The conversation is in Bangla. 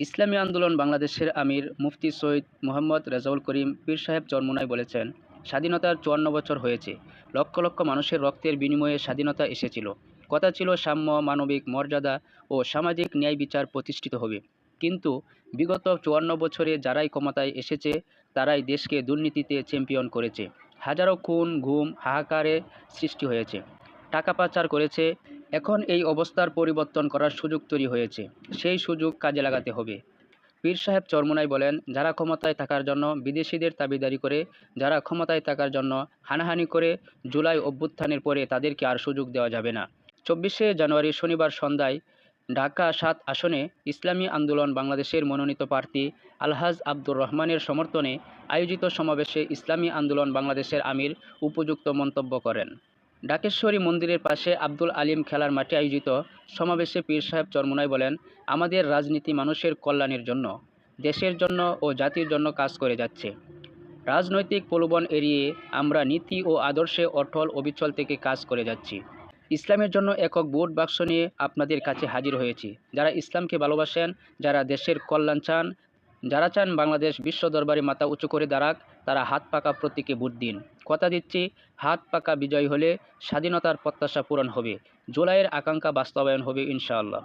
ইসলামী আন্দোলন বাংলাদেশের আমির মুফতি সৈয়দ মুহাম্মদ রেজাউল করিম পীর সাহেব চরমোনাই বলেছেন, স্বাধীনতার ৫৪ বছর হয়েছে। লক্ষ লক্ষ মানুষের রক্তের বিনিময়ে স্বাধীনতা এসেছিল। কথা ছিল সাম্য, মানবিক মর্যাদা ও সামাজিক ন্যায় বিচার প্রতিষ্ঠিত হবে। কিন্তু বিগত ৫৪ বছরে যারাই ক্ষমতায় এসেছে তারাই দেশকে দুর্নীতিতে চ্যাম্পিয়ন করেছে। হাজারো খুন, গুম, হাহাকারে সৃষ্টি হয়েছে। টাকা পাচার করেছে। এখন এই অবস্থার পরিবর্তন করার সুযোগ তৈরি হয়েছে। সেই সুযোগ কাজে লাগাতে হবে। পীর সাহেব চরমোনাই বলেন, যারা ক্ষমতায় থাকার জন্য বিদেশিদের দাবিদারি করে, যারা ক্ষমতায় থাকার জন্য হানাহানি করে, জুলাই অভ্যুত্থানের পরে তাদেরকে আর সুযোগ দেওয়া যাবে না। ২৪শে জানুয়ারি শনিবার সন্ধ্যায় ঢাকা ৭ আসনে ইসলামী আন্দোলন বাংলাদেশের মনোনীত প্রার্থী আলহাজ আব্দুর রহমানের সমর্থনে আয়োজিত সমাবেশে ইসলামী আন্দোলন বাংলাদেশের আমির উপযুক্ত মন্তব্য করেন। ঢাকেশ্বরী মন্দিরের পাশে আব্দুল আলিম খেলার মাঠে আয়োজিত সমাবেশে পীর সাহেব চরমোনাই বলেন, আমাদের রাজনীতি মানুষের কল্যাণের জন্য, দেশের জন্য ও জাতির জন্য কাজ করে যাচ্ছে। রাজনৈতিক প্রলোভন এড়িয়ে আমরা নীতি ও আদর্শে অটল অবিচল থেকে কাজ করে যাচ্ছি। ইসলামের জন্য একক ভোট বাক্স নিয়ে আপনাদের কাছে হাজির হয়েছি। যারা ইসলামকে ভালোবাসেন, যারা দেশের কল্যাণ চান, যারা চান বাংলাদেশ বিশ্ব দরবারে মাথা উঁচু করে দাঁড়াক, তারা হাত পাকা প্রতীকে ভোট দিন। কথা দিচ্ছি, হাত পাকা বিজয় হলে স্বাধীনতার প্রত্যাশা পূরণ হবে, জুলাইয়ের আকাঙ্ক্ষা বাস্তবায়ন হবে ইনশাআল্লাহ।